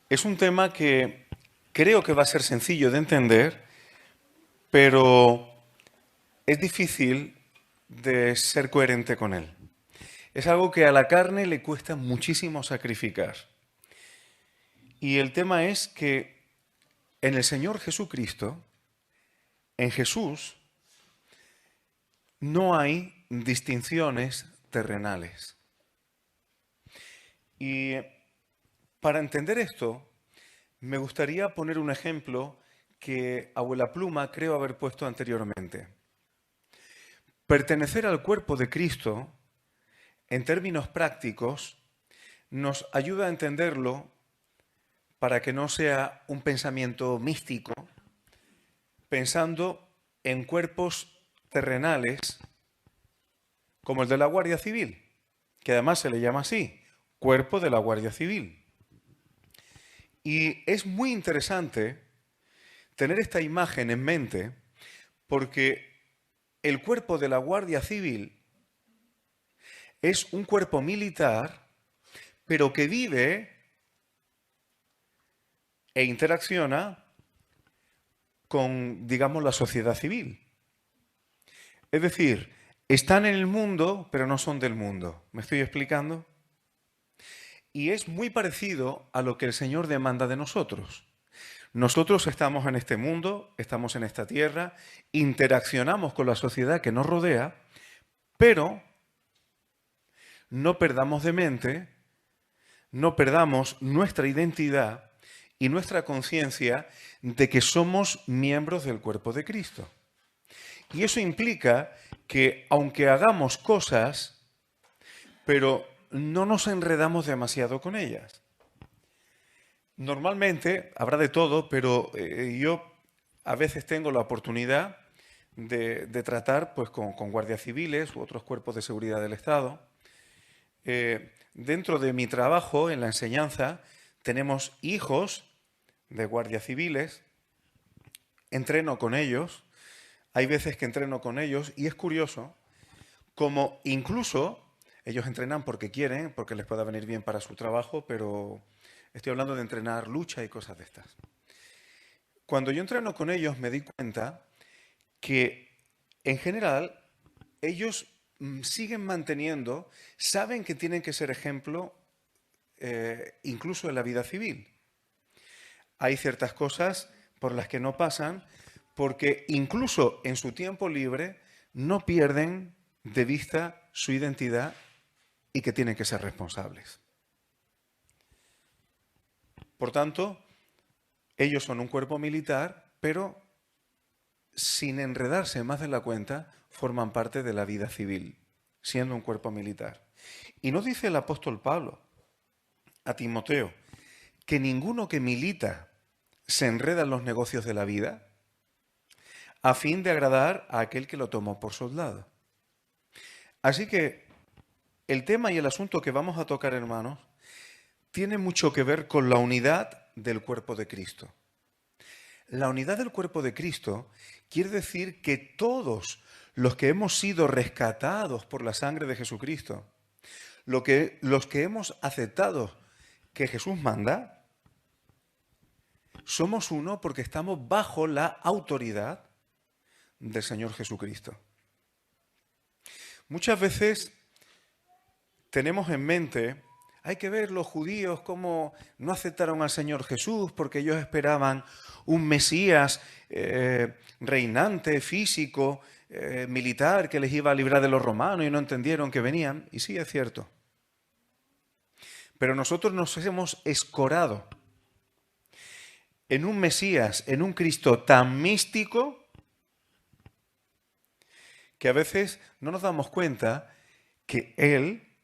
Es un tema que creo que va a ser sencillo de entender, pero es difícil de ser coherente con él. Es algo que a la carne le cuesta muchísimo sacrificar. Y el tema es que en el Señor Jesucristo, en Jesús, no hay distinciones terrenales. Y para entender esto, me gustaría poner un ejemplo que Abuela Pluma creo haber puesto anteriormente. Pertenecer al cuerpo de Cristo, en términos prácticos, nos ayuda a entenderlo para que no sea un pensamiento místico, pensando en cuerpos terrenales como el de la Guardia Civil, que además se le llama así, cuerpo de la Guardia Civil. Y es muy interesante tener esta imagen en mente porque el cuerpo de la Guardia Civil es un cuerpo militar, pero que vive e interacciona con, digamos, la sociedad civil. Es decir, están en el mundo, pero no son del mundo. ¿Me estoy explicando? Y es muy parecido a lo que el Señor demanda de nosotros. Nosotros estamos en este mundo, estamos en esta tierra, interaccionamos con la sociedad que nos rodea, pero no perdamos de mente, no perdamos nuestra identidad y nuestra conciencia de que somos miembros del cuerpo de Cristo. Y eso implica que aunque hagamos cosas, pero no nos enredamos demasiado con ellas. Normalmente habrá de todo, pero yo a veces tengo la oportunidad de tratar pues, con guardias civiles u otros cuerpos de seguridad del Estado. Dentro de mi trabajo en la enseñanza tenemos hijos de guardias civiles, entreno con ellos, hay veces que entreno con ellos y es curioso como incluso ellos entrenan porque quieren, porque les pueda venir bien para su trabajo, pero estoy hablando de entrenar lucha y cosas de estas. Cuando yo entreno con ellos me di cuenta que en general ellos siguen manteniendo, saben que tienen que ser ejemplo incluso en la vida civil. Hay ciertas cosas por las que no pasan porque incluso en su tiempo libre no pierden de vista su identidad y que tienen que ser responsables. Por tanto, ellos son un cuerpo militar, pero sin enredarse más de la cuenta, forman parte de la vida civil, siendo un cuerpo militar. Y no dice el apóstol Pablo a Timoteo que ninguno que milita se enreda en los negocios de la vida a fin de agradar a aquel que lo tomó por soldado. Así que el tema y el asunto que vamos a tocar, hermanos, tiene mucho que ver con la unidad del cuerpo de Cristo. La unidad del cuerpo de Cristo quiere decir que todos los que hemos sido rescatados por la sangre de Jesucristo, los que hemos aceptado que Jesús manda, somos uno porque estamos bajo la autoridad del Señor Jesucristo. Muchas veces tenemos en mente, hay que ver los judíos cómo no aceptaron al Señor Jesús porque ellos esperaban un Mesías reinante, físico, militar, que les iba a librar de los romanos y no entendieron que venían. Y sí, es cierto. Pero nosotros nos hemos escorado en un Mesías, en un Cristo tan místico que a veces no nos damos cuenta que Él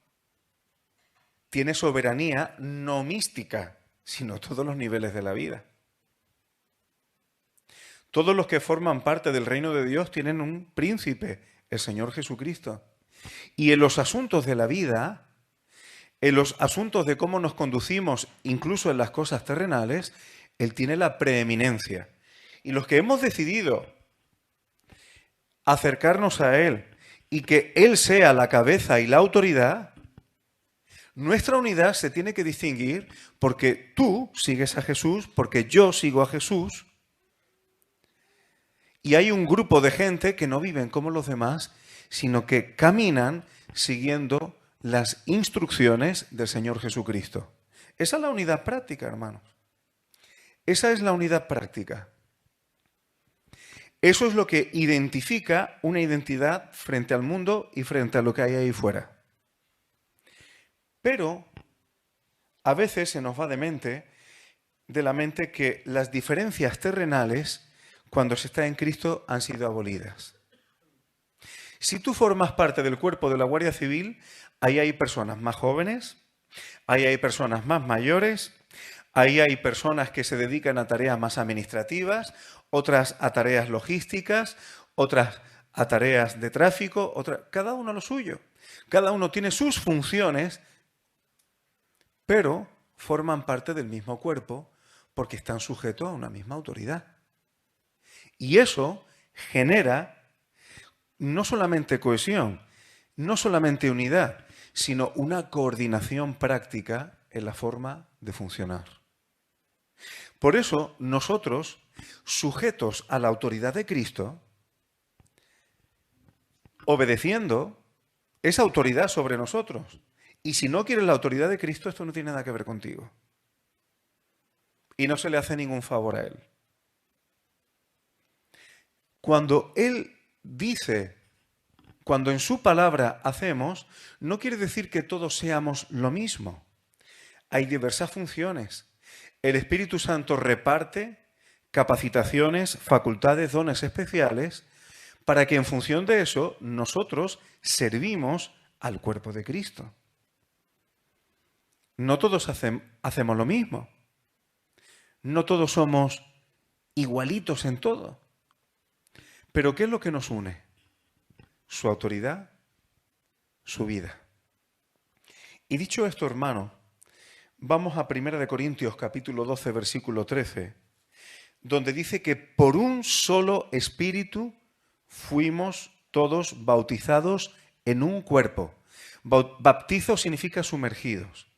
tiene soberanía no mística, sino a todos los niveles de la vida. Todos los que forman parte del reino de Dios tienen un príncipe, el Señor Jesucristo. Y en los asuntos de la vida, en los asuntos de cómo nos conducimos, incluso en las cosas terrenales, Él tiene la preeminencia. Y los que hemos decidido acercarnos a Él y que Él sea la cabeza y la autoridad, Nuestra unidad se tiene que distinguir porque tú sigues a Jesús, porque yo sigo a Jesús, y hay un grupo de gente que no viven como los demás, sino que caminan siguiendo las instrucciones del Señor Jesucristo. Esa es la unidad práctica, hermanos. Esa es la unidad práctica. Eso es lo que identifica una identidad frente al mundo y frente a lo que hay ahí fuera. Pero a veces se nos va de la mente que las diferencias terrenales, cuando se está en Cristo, han sido abolidas. Si tú formas parte del cuerpo de la Guardia Civil, ahí hay personas más jóvenes, ahí hay personas más mayores, ahí hay personas que se dedican a tareas más administrativas, otras a tareas logísticas, otras a tareas de tráfico, cada uno lo suyo. Cada uno tiene sus funciones, pero forman parte del mismo cuerpo porque están sujetos a una misma autoridad. Y eso genera no solamente cohesión, no solamente unidad, sino una coordinación práctica en la forma de funcionar. Por eso nosotros, sujetos a la autoridad de Cristo, obedeciendo esa autoridad sobre nosotros. Y si no quieres la autoridad de Cristo, esto no tiene nada que ver contigo. Y no se le hace ningún favor a Él. Cuando Él dice, cuando en su palabra hacemos, no quiere decir que todos seamos lo mismo. Hay diversas funciones. El Espíritu Santo reparte capacitaciones, facultades, dones especiales, para que en función de eso nosotros servimos al cuerpo de Cristo. No todos hacemos lo mismo. No todos somos igualitos en todo. Pero ¿qué es lo que nos une? Su autoridad, su vida. Y dicho esto, hermano, vamos a 1 Corintios capítulo 12, versículo 13, donde dice que por un solo espíritu fuimos todos bautizados en un cuerpo. Bautizo significa sumergidos.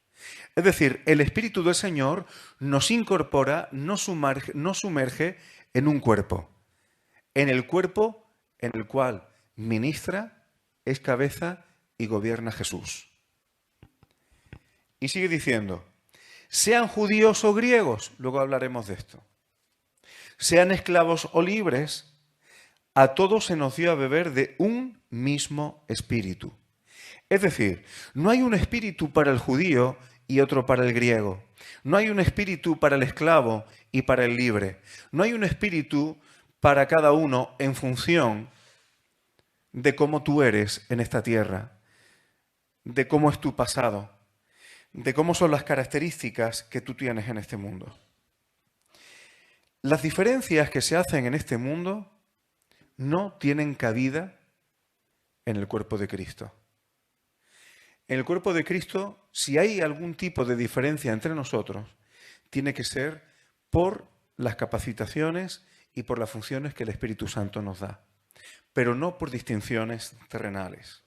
Es decir, el Espíritu del Señor nos incorpora, nos sumerge en un cuerpo. En el cuerpo en el cual ministra, es cabeza y gobierna Jesús. Y sigue diciendo, sean judíos o griegos, luego hablaremos de esto, sean esclavos o libres, a todos se nos dio a beber de un mismo espíritu. Es decir, no hay un espíritu para el judío y otro para el griego. No hay un espíritu para el esclavo y para el libre. No hay un espíritu para cada uno en función de cómo tú eres en esta tierra, de cómo es tu pasado, de cómo son las características que tú tienes en este mundo. Las diferencias que se hacen en este mundo no tienen cabida en el cuerpo de Cristo. En el cuerpo de Cristo, si hay algún tipo de diferencia entre nosotros, tiene que ser por las capacitaciones y por las funciones que el Espíritu Santo nos da, pero no por distinciones terrenales.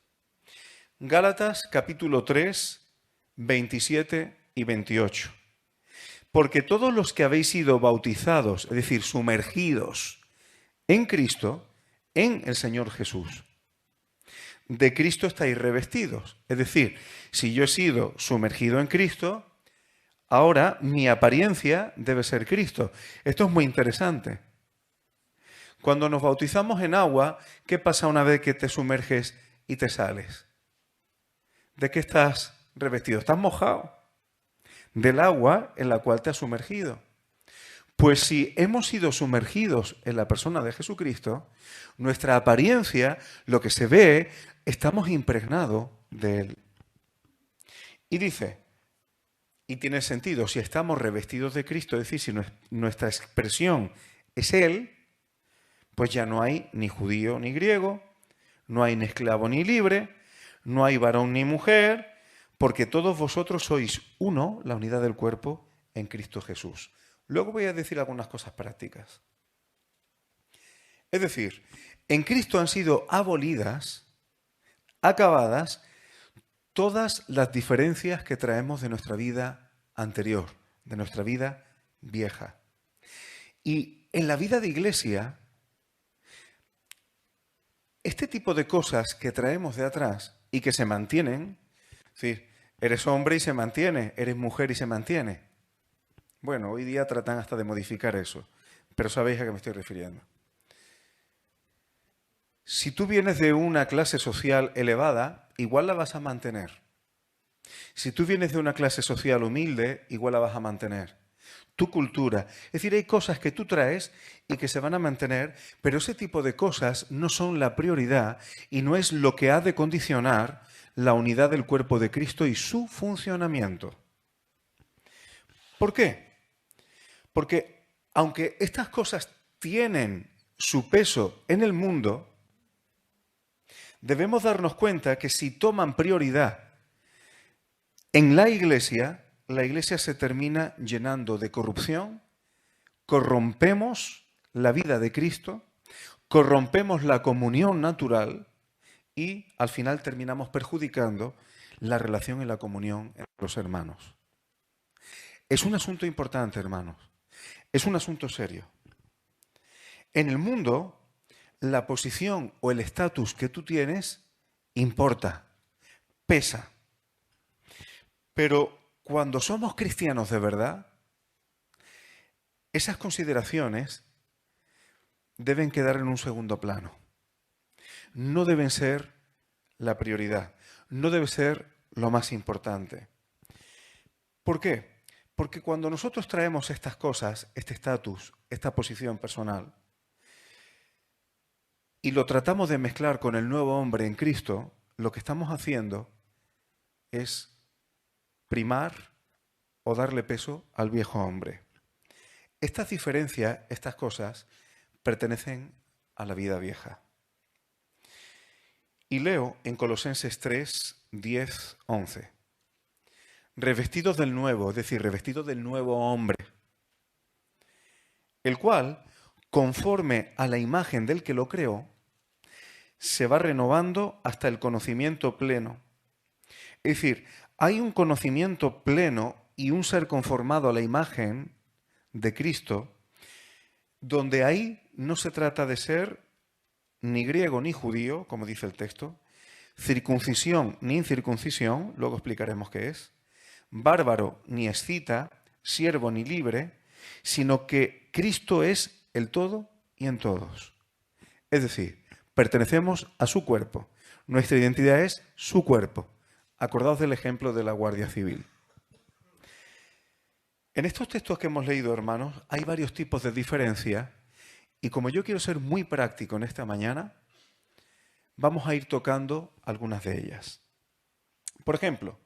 Gálatas capítulo 3, 27 y 28. Porque todos los que habéis sido bautizados, es decir, sumergidos en Cristo, en el Señor Jesús, de Cristo estáis revestidos. Es decir, si yo he sido sumergido en Cristo, ahora mi apariencia debe ser Cristo. Esto es muy interesante. Cuando nos bautizamos en agua, ¿qué pasa una vez que te sumerges y te sales? ¿De qué estás revestido? Estás mojado del agua en la cual te has sumergido. Pues si hemos sido sumergidos en la persona de Jesucristo, nuestra apariencia, lo que se ve, estamos impregnados de Él. Y dice, y tiene sentido, si estamos revestidos de Cristo, es decir, si nuestra expresión es Él, pues ya no hay ni judío ni griego, no hay ni esclavo ni libre, no hay varón ni mujer, porque todos vosotros sois uno, la unidad del cuerpo, en Cristo Jesús. Luego voy a decir algunas cosas prácticas. Es decir, en Cristo han sido abolidas, acabadas, todas las diferencias que traemos de nuestra vida anterior, de nuestra vida vieja. Y en la vida de iglesia, este tipo de cosas que traemos de atrás y que se mantienen, es decir, eres hombre y se mantiene, eres mujer y se mantiene. Bueno, hoy día tratan hasta de modificar eso, pero sabéis a qué me estoy refiriendo. Si tú vienes de una clase social elevada, igual la vas a mantener. Si tú vienes de una clase social humilde, igual la vas a mantener. Tu cultura. Es decir, hay cosas que tú traes y que se van a mantener, pero ese tipo de cosas no son la prioridad y no es lo que ha de condicionar la unidad del cuerpo de Cristo y su funcionamiento. ¿Por qué? Porque aunque estas cosas tienen su peso en el mundo, debemos darnos cuenta que si toman prioridad en la iglesia se termina llenando de corrupción, corrompemos la vida de Cristo, corrompemos la comunión natural y al final terminamos perjudicando la relación y la comunión entre los hermanos. Es un asunto importante, hermanos. Es un asunto serio. En el mundo, la posición o el estatus que tú tienes importa, pesa. Pero cuando somos cristianos de verdad, esas consideraciones deben quedar en un segundo plano. No deben ser la prioridad, no debe ser lo más importante. ¿Por qué? Porque cuando nosotros traemos estas cosas, este estatus, esta posición personal, y lo tratamos de mezclar con el nuevo hombre en Cristo, lo que estamos haciendo es primar o darle peso al viejo hombre. Estas diferencias, estas cosas, pertenecen a la vida vieja. Y leo en Colosenses 3, 10, 11. Revestidos del nuevo, es decir, revestidos del nuevo hombre, el cual, conforme a la imagen del que lo creó, se va renovando hasta el conocimiento pleno. Es decir, hay un conocimiento pleno y un ser conformado a la imagen de Cristo, donde ahí no se trata de ser ni griego ni judío, como dice el texto, circuncisión ni incircuncisión, luego explicaremos qué es, bárbaro ni escita, siervo ni libre, sino que Cristo es el todo y en todos. Es decir, pertenecemos a su cuerpo. Nuestra identidad es su cuerpo. Acordaos del ejemplo de la Guardia Civil. En estos textos que hemos leído, hermanos, hay varios tipos de diferencia y como yo quiero ser muy práctico en esta mañana, vamos a ir tocando algunas de ellas. Por ejemplo,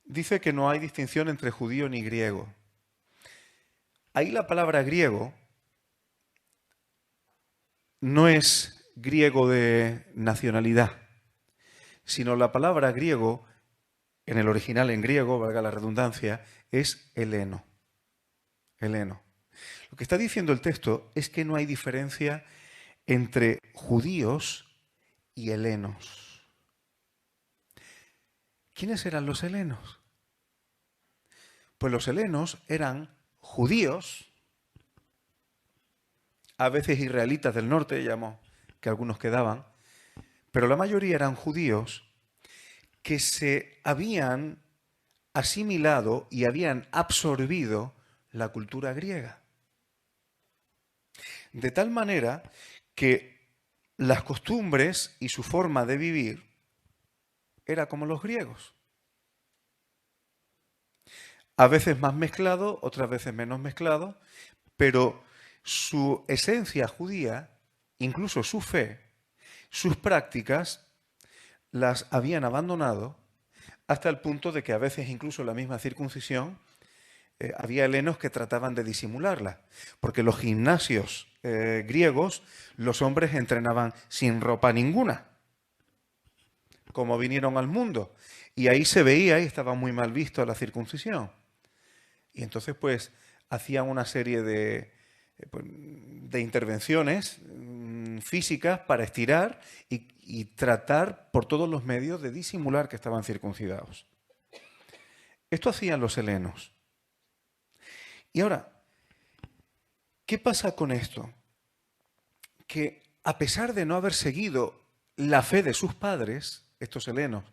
dice que no hay distinción entre judío ni griego. Ahí la palabra griego no es griego de nacionalidad, sino la palabra griego, en el original en griego, valga la redundancia, es heleno. Heleno. Lo que está diciendo el texto es que no hay diferencia entre judíos y helenos. ¿Quiénes eran los helenos? Pues los helenos eran judíos, a veces israelitas del norte, llamamos que algunos quedaban, pero la mayoría eran judíos que se habían asimilado y habían absorbido la cultura griega. De tal manera que las costumbres y su forma de vivir era como los griegos. A veces más mezclado, otras veces menos mezclado, pero su esencia judía, incluso su fe, sus prácticas, las habían abandonado hasta el punto de que a veces incluso la misma circuncisión, había helenos que trataban de disimularla, porque los gimnasios griegos, los hombres entrenaban sin ropa ninguna, como vinieron al mundo, y ahí se veía y estaba muy mal visto la circuncisión. Y entonces pues hacían una serie de intervenciones físicas para estirar y tratar por todos los medios de disimular que estaban circuncidados. Esto hacían los helenos. Y ahora, ¿qué pasa con esto? Que a pesar de no haber seguido la fe de sus padres, estos helenos,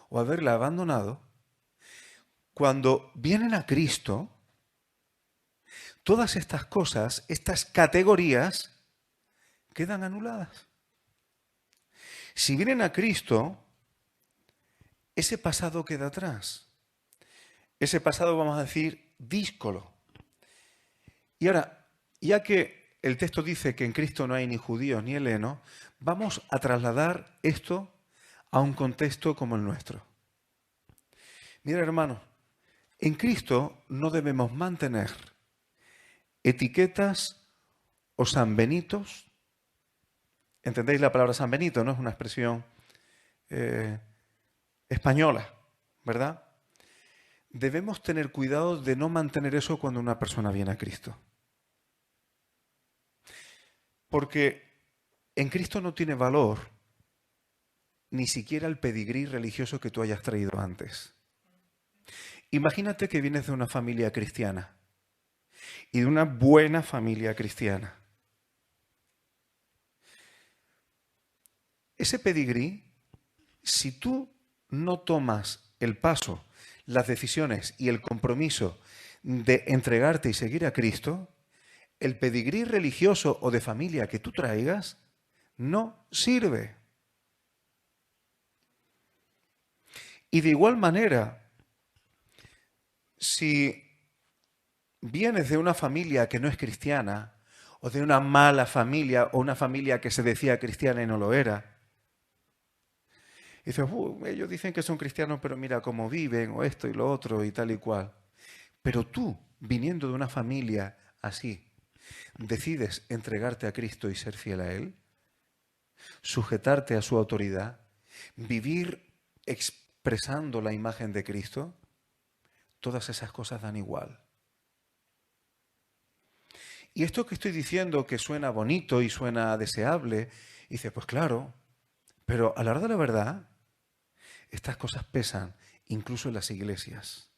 o haberla abandonado, cuando vienen a Cristo, todas estas cosas, estas categorías, quedan anuladas. Si vienen a Cristo, ese pasado queda atrás. Ese pasado, vamos a decir, díscolo. Y ahora, ya que el texto dice que en Cristo no hay ni judíos ni helenos, vamos a trasladar esto a un contexto como el nuestro. Mira, hermano, en Cristo no debemos mantener etiquetas o sanbenitos. ¿Entendéis la palabra San Benito? No es una expresión española, ¿verdad? Debemos tener cuidado de no mantener eso cuando una persona viene a Cristo. Porque en Cristo no tiene valor ni siquiera el pedigrí religioso que tú hayas traído antes. Imagínate que vienes de una familia cristiana y de una buena familia cristiana. Ese pedigrí, si tú no tomas el paso, las decisiones y el compromiso de entregarte y seguir a Cristo, el pedigrí religioso o de familia que tú traigas no sirve. Y de igual manera, si vienes de una familia que no es cristiana, o de una mala familia, o una familia que se decía cristiana y no lo era, y dices, ellos dicen que son cristianos, pero mira cómo viven, o esto y lo otro, y tal y cual. Pero tú, viniendo de una familia así, decides entregarte a Cristo y ser fiel a Él, sujetarte a su autoridad, vivir expresando la imagen de Cristo, todas esas cosas dan igual. Y esto que estoy diciendo que suena bonito y suena deseable, dice, pues claro, pero a la hora de la verdad, estas cosas pesan incluso en las iglesias.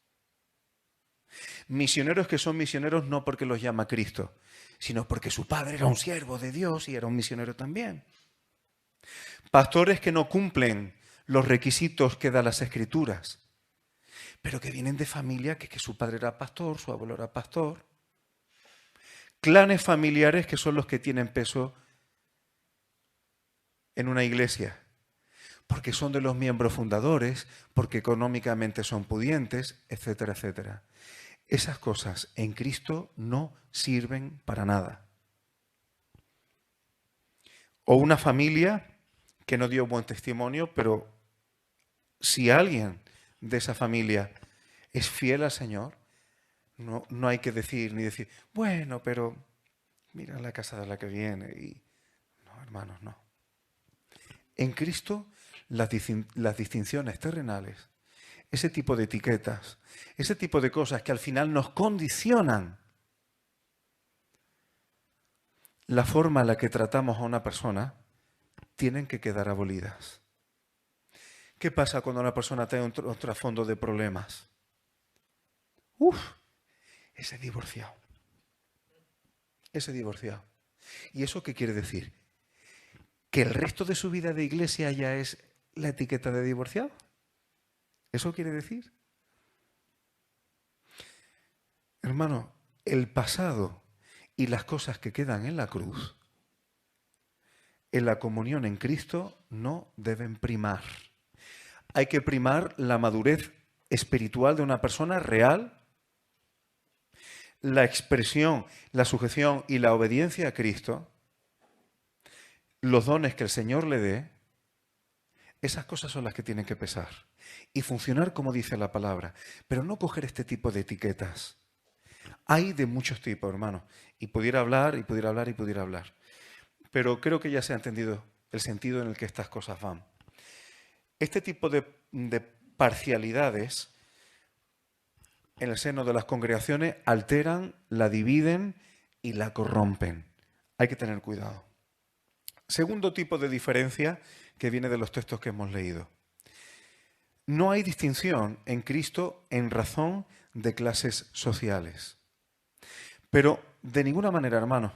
Misioneros que son misioneros no porque los llama Cristo, sino porque su padre era un siervo de Dios y era un misionero también. Pastores que no cumplen los requisitos que dan las Escrituras, pero que vienen de familia que su padre era pastor, su abuelo era pastor. Clanes familiares que son los que tienen peso en una iglesia, porque son de los miembros fundadores, porque económicamente son pudientes, etcétera, etcétera. Esas cosas en Cristo no sirven para nada. O una familia que no dio buen testimonio, pero si alguien de esa familia es fiel al Señor, no hay que decir, bueno, pero mira la casa de la que viene. Y no, hermanos, no. En Cristo las distinciones terrenales, ese tipo de etiquetas, ese tipo de cosas que al final nos condicionan la forma en la que tratamos a una persona, tienen que quedar abolidas. ¿Qué pasa cuando una persona tiene un trasfondo de problemas? Ese divorciado. Ese divorciado. ¿Y eso qué quiere decir? ¿Que el resto de su vida de iglesia ya es la etiqueta de divorciado? ¿Eso quiere decir? Hermano, el pasado y las cosas que quedan en la cruz, en la comunión en Cristo, no deben primar. Hay que primar la madurez espiritual de una persona real, la expresión, la sujeción y la obediencia a Cristo, los dones que el Señor le dé. Esas cosas son las que tienen que pesar y funcionar como dice la palabra, pero no coger este tipo de etiquetas. Hay de muchos tipos, hermano, y pudiera hablar, y pudiera hablar, y pudiera hablar. Pero creo que ya se ha entendido el sentido en el que estas cosas van. Este tipo de parcialidades en el seno de las congregaciones alteran, la dividen y la corrompen. Hay que tener cuidado. Segundo tipo de diferencia que viene de los textos que hemos leído. No hay distinción en Cristo en razón de clases sociales. Pero de ninguna manera, hermanos,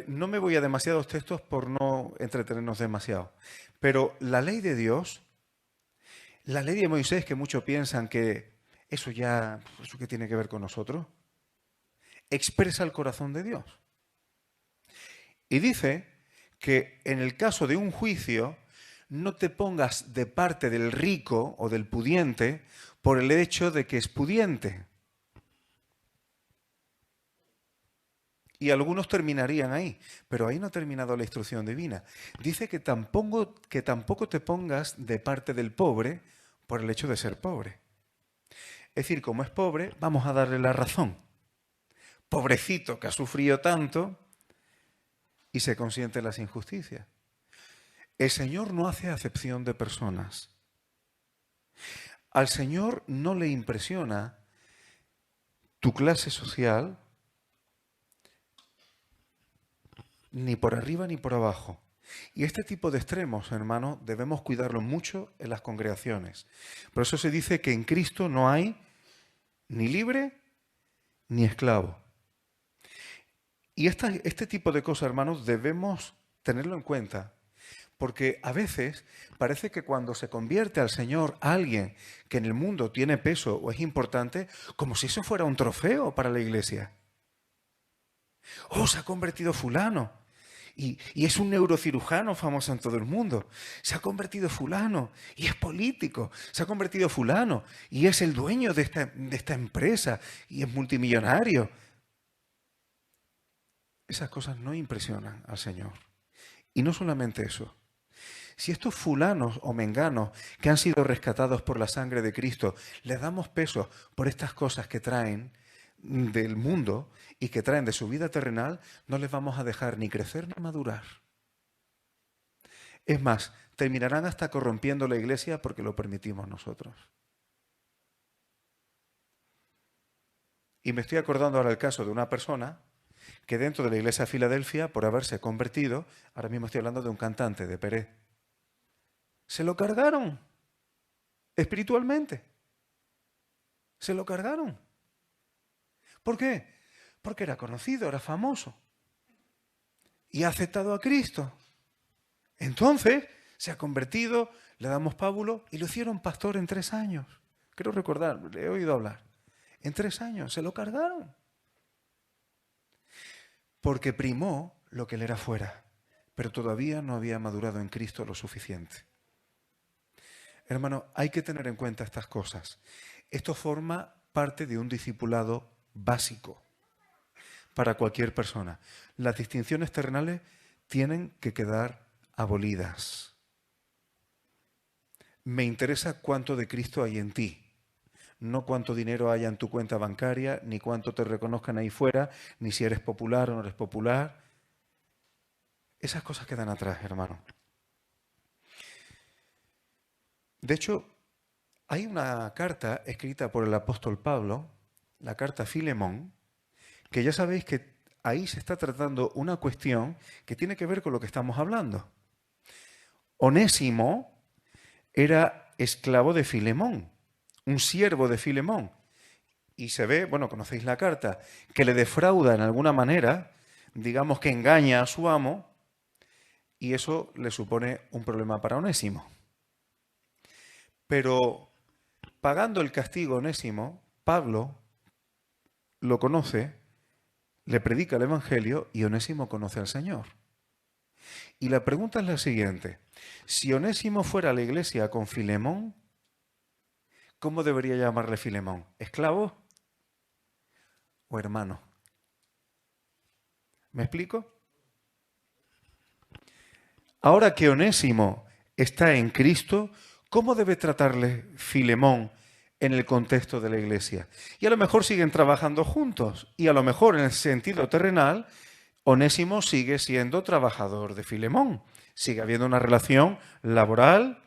no me voy a demasiados textos por no entretenernos demasiado. Pero la ley de Dios, la ley de Moisés, que muchos piensan que eso que tiene que ver con nosotros, expresa el corazón de Dios. Y dice que en el caso de un juicio no te pongas de parte del rico o del pudiente por el hecho de que es pudiente. Y algunos terminarían ahí, pero ahí no ha terminado la instrucción divina. Dice que tampoco te pongas de parte del pobre por el hecho de ser pobre. Es decir, como es pobre, vamos a darle la razón. Pobrecito que ha sufrido tanto y se consiente las injusticias. El Señor no hace acepción de personas. Al Señor no le impresiona tu clase social ni por arriba ni por abajo. Y este tipo de extremos, hermano, debemos cuidarlo mucho en las congregaciones. Por eso se dice que en Cristo no hay ni libre ni esclavo. Y este tipo de cosas, hermanos, debemos tenerlo en cuenta. Porque a veces parece que cuando se convierte al Señor a alguien que en el mundo tiene peso o es importante, como si eso fuera un trofeo para la iglesia. Oh, se ha convertido fulano. Y es un neurocirujano famoso en todo el mundo. Se ha convertido fulano y es político. Se ha convertido fulano y es el dueño de esta empresa y es multimillonario. Esas cosas no impresionan al Señor. Y no solamente eso. Si estos fulanos o menganos que han sido rescatados por la sangre de Cristo, les damos peso por estas cosas que traen del mundo y que traen de su vida terrenal, no les vamos a dejar ni crecer ni madurar. Es más, terminarán hasta corrompiendo la iglesia porque lo permitimos nosotros. Y me estoy acordando ahora el caso de una persona que dentro de la iglesia de Filadelfia, por haberse convertido, ahora mismo estoy hablando de un cantante de Pérez, se lo cargaron espiritualmente. Se lo cargaron. ¿Por qué? Porque era conocido, era famoso. Y ha aceptado a Cristo. Entonces se ha convertido, le damos pábulo y lo hicieron pastor en 3 años. Quiero recordar, le he oído hablar. En 3 años se lo cargaron. Porque primó lo que él era fuera, pero todavía no había madurado en Cristo lo suficiente. Hermano, hay que tener en cuenta estas cosas. Esto forma parte de un discipulado básico para cualquier persona. Las distinciones terrenales tienen que quedar abolidas. Me interesa cuánto de Cristo hay en ti. No cuánto dinero haya en tu cuenta bancaria, ni cuánto te reconozcan ahí fuera, ni si eres popular o no eres popular. Esas cosas quedan atrás, hermano. De hecho, hay una carta escrita por el apóstol Pablo, la carta Filemón, que ya sabéis que ahí se está tratando una cuestión que tiene que ver con lo que estamos hablando. Onésimo era esclavo de Filemón, un siervo de Filemón. Y se ve, bueno, conocéis la carta, que le defrauda en alguna manera, digamos que engaña a su amo, y eso le supone un problema para Onésimo. Pero pagando el castigo a Onésimo, Pablo lo conoce, le predica el Evangelio y Onésimo conoce al Señor. Y la pregunta es la siguiente: si Onésimo fuera a la iglesia con Filemón, ¿cómo debería llamarle Filemón? ¿Esclavo o hermano? ¿Me explico? Ahora que Onésimo está en Cristo, ¿cómo debe tratarle Filemón en el contexto de la iglesia? Y a lo mejor siguen trabajando juntos, y a lo mejor en el sentido terrenal, Onésimo sigue siendo trabajador de Filemón. Sigue habiendo una relación laboral.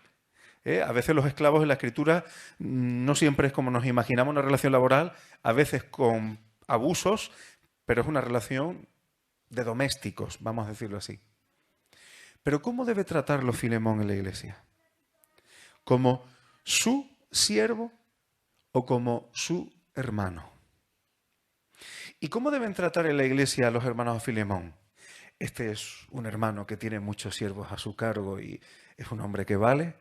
A veces los esclavos en la Escritura no siempre es como nos imaginamos una relación laboral, a veces con abusos, pero es una relación de domésticos, vamos a decirlo así. Pero ¿cómo debe tratarlo Filemón en la iglesia? ¿Como su siervo o como su hermano? ¿Y cómo deben tratar en la iglesia a los hermanos de Filemón? Este es un hermano que tiene muchos siervos a su cargo y es un hombre que vale,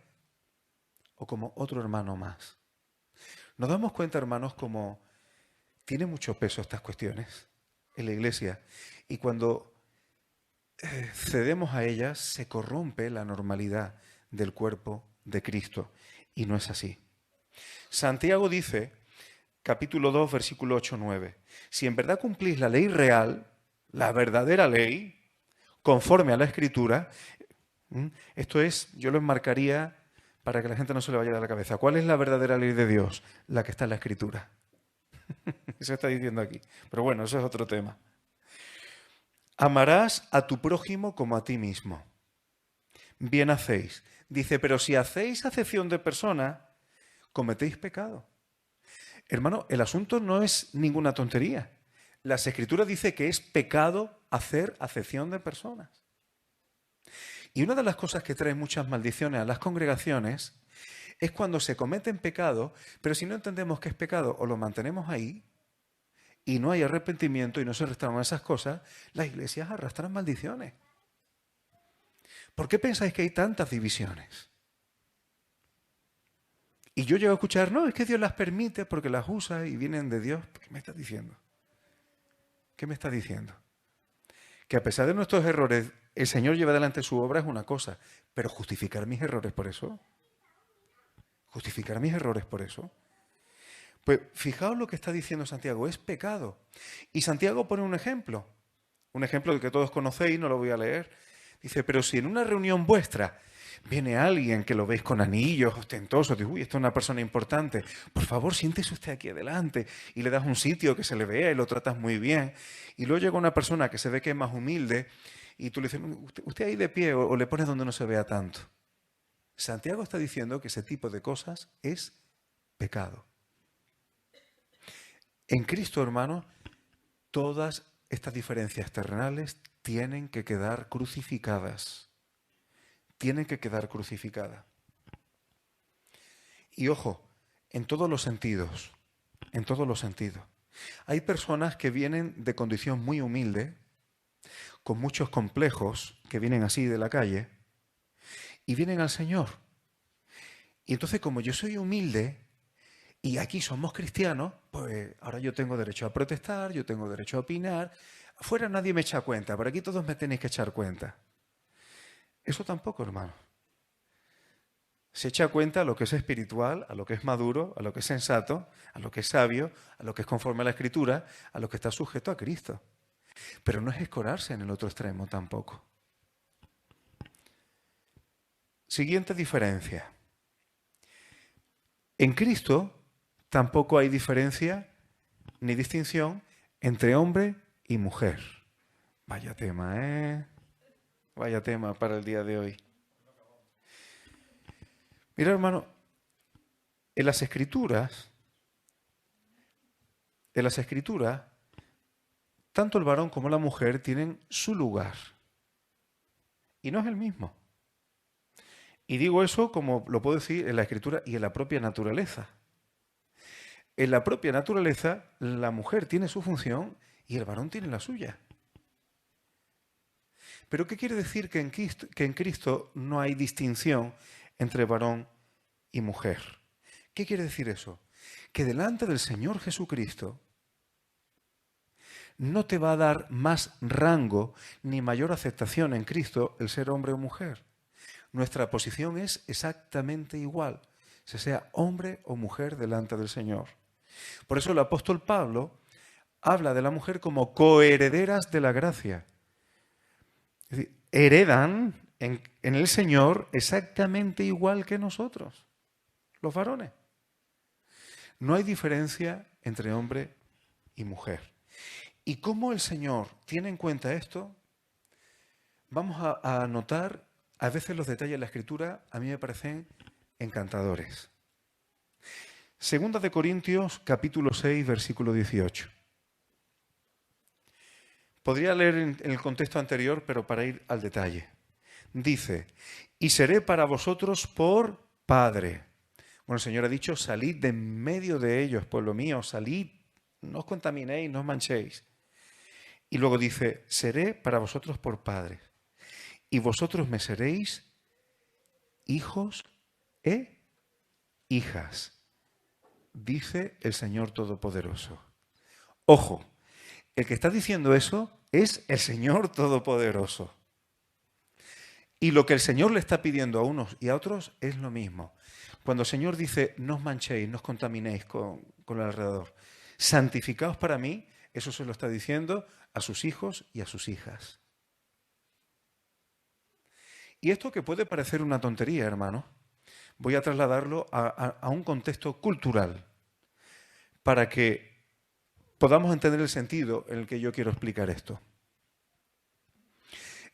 o como otro hermano más. Nos damos cuenta, hermanos, como tiene mucho peso estas cuestiones en la iglesia y cuando cedemos a ellas se corrompe la normalidad del cuerpo de Cristo y no es así. Santiago dice, capítulo 2, versículo 8-9, si en verdad cumplís la ley real, la verdadera ley, conforme a la Escritura, esto es, yo lo enmarcaría para que la gente no se le vaya de la cabeza. ¿Cuál es la verdadera ley de Dios? La que está en la Escritura. Eso está diciendo aquí. Pero bueno, eso es otro tema. Amarás a tu prójimo como a ti mismo. Bien hacéis. Dice, pero si hacéis acepción de persona, cometéis pecado. Hermano, el asunto no es ninguna tontería. Las Escrituras dicen que es pecado hacer acepción de personas. Y una de las cosas que trae muchas maldiciones a las congregaciones es cuando se cometen pecados, pero si no entendemos qué es pecado o lo mantenemos ahí y no hay arrepentimiento y no se restauran esas cosas, las iglesias arrastran maldiciones. ¿Por qué pensáis que hay tantas divisiones? Y yo llego a escuchar, no, es que Dios las permite porque las usa y vienen de Dios. ¿Qué me estás diciendo? ¿Qué me estás diciendo? Que a pesar de nuestros errores, el Señor lleva adelante su obra es una cosa, pero justificar mis errores por eso. Justificar mis errores por eso. Pues fijaos lo que está diciendo Santiago, es pecado. Y Santiago pone un ejemplo del que todos conocéis, no lo voy a leer. Dice, pero si en una reunión vuestra viene alguien que lo veis con anillos ostentosos, dice, uy, esta es una persona importante, por favor, siéntese usted aquí adelante y le das un sitio que se le vea y lo tratas muy bien. Y luego llega una persona que se ve que es más humilde y tú le dices, usted ahí de pie o le pones donde no se vea tanto. Santiago está diciendo que ese tipo de cosas es pecado. En Cristo, hermano, todas estas diferencias terrenales tienen que quedar crucificadas. Tienen que quedar crucificadas. Y ojo, en todos los sentidos, en todos los sentidos. Hay personas que vienen de condición muy humilde, con muchos complejos, que vienen así de la calle, y vienen al Señor. Y entonces, como yo soy humilde, y aquí somos cristianos, pues ahora yo tengo derecho a protestar, yo tengo derecho a opinar. Afuera nadie me echa cuenta, pero aquí todos me tenéis que echar cuenta. Eso tampoco, hermano. Se echa cuenta a lo que es espiritual, a lo que es maduro, a lo que es sensato, a lo que es sabio, a lo que es conforme a la Escritura, a lo que está sujeto a Cristo. Pero no es escorarse en el otro extremo tampoco. Siguiente diferencia. En Cristo tampoco hay diferencia ni distinción entre hombre y mujer. Vaya tema, ¿eh? Vaya tema para el día de hoy. Mira, hermano, en las Escrituras, tanto el varón como la mujer tienen su lugar. Y no es el mismo. Y digo eso como lo puedo decir en la Escritura y en la propia naturaleza. En la propia naturaleza, la mujer tiene su función y el varón tiene la suya. Pero ¿qué quiere decir que en Cristo no hay distinción entre varón y mujer? ¿Qué quiere decir eso? Que delante del Señor Jesucristo no te va a dar más rango ni mayor aceptación en Cristo el ser hombre o mujer. Nuestra posición es exactamente igual, sea hombre o mujer delante del Señor. Por eso el apóstol Pablo habla de la mujer como coherederas de la gracia. Es decir, heredan en el Señor exactamente igual que nosotros, los varones. No hay diferencia entre hombre y mujer. ¿Y cómo el Señor tiene en cuenta esto? Vamos a notar, a veces los detalles de la Escritura a mí me parecen encantadores. Segunda de Corintios, capítulo 6, versículo 18. Podría leer en el contexto anterior, pero para ir al detalle. dice, y seré para vosotros por Padre. Bueno, el Señor ha dicho, salid de en medio de ellos, pueblo mío, salid, no os contaminéis, no os manchéis. Y luego dice, seré para vosotros por Padre, y vosotros me seréis hijos e hijas, dice el Señor Todopoderoso. Ojo, el que está diciendo eso es el Señor Todopoderoso. Y lo que el Señor le está pidiendo a unos y a otros es lo mismo. Cuando el Señor dice, no os manchéis, no os contaminéis con el alrededor, santificaos para mí, eso se lo está diciendo a sus hijos y a sus hijas. Y esto que puede parecer una tontería, hermano, voy a trasladarlo a un contexto cultural para que podamos entender el sentido en el que yo quiero explicar esto.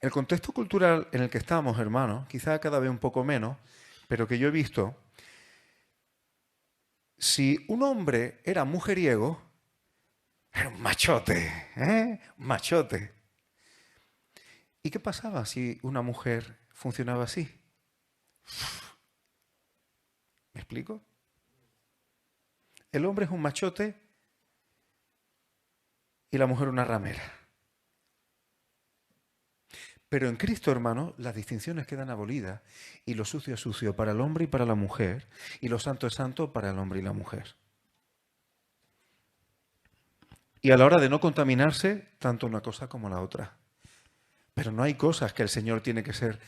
El contexto cultural en el que estamos, hermano, quizá cada vez un poco menos, pero que yo he visto, si un hombre era mujeriego, era un machote, ¿eh? Un machote. ¿Y qué pasaba si una mujer funcionaba así? ¿Me explico? El hombre es un machote y la mujer una ramera. Pero en Cristo, hermano, las distinciones quedan abolidas y lo sucio es sucio para el hombre y para la mujer y lo santo es santo para el hombre y la mujer. Y a la hora de no contaminarse, tanto una cosa como la otra. Pero no hay cosas que el Señor tiene que ser,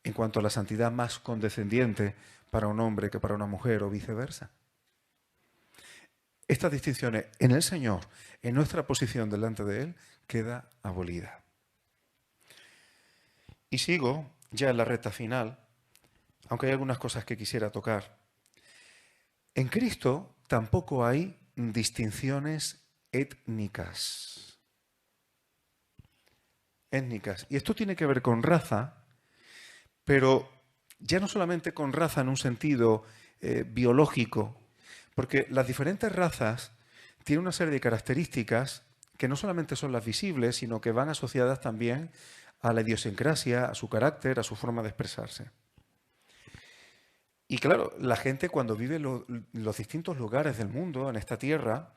en cuanto a la santidad, más condescendiente para un hombre que para una mujer o viceversa. Estas distinciones en el Señor, en nuestra posición delante de Él, queda abolida. Y sigo ya en la recta final, aunque hay algunas cosas que quisiera tocar. En Cristo tampoco hay distinciones étnicas. Y esto tiene que ver con raza, pero ya no solamente con raza en un sentido biológico, porque las diferentes razas tienen una serie de características que no solamente son las visibles, sino que van asociadas también a la idiosincrasia, a su carácter, a su forma de expresarse. Y claro, la gente cuando vive en los distintos lugares del mundo, en esta tierra,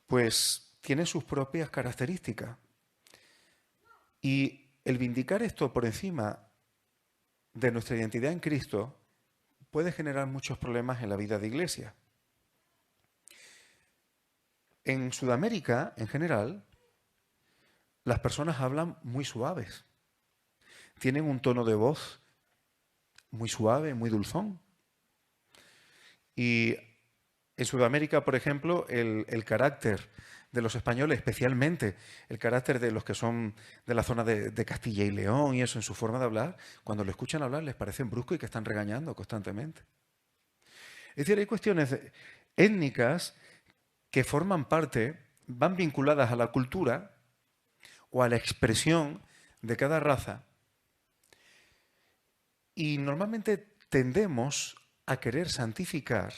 pues tiene sus propias características. Y el vindicar esto por encima de nuestra identidad en Cristo puede generar muchos problemas en la vida de iglesia. En Sudamérica, en general, las personas hablan muy suaves. Tienen un tono de voz muy suave, muy dulzón. Y en Sudamérica, por ejemplo, el carácter de los españoles, especialmente el carácter de los que son de la zona de Castilla y León y eso en su forma de hablar, cuando lo escuchan hablar les parecen bruscos y que están regañando constantemente. Es decir, hay cuestiones étnicas que forman parte, van vinculadas a la cultura o a la expresión de cada raza. Y normalmente tendemos a querer santificar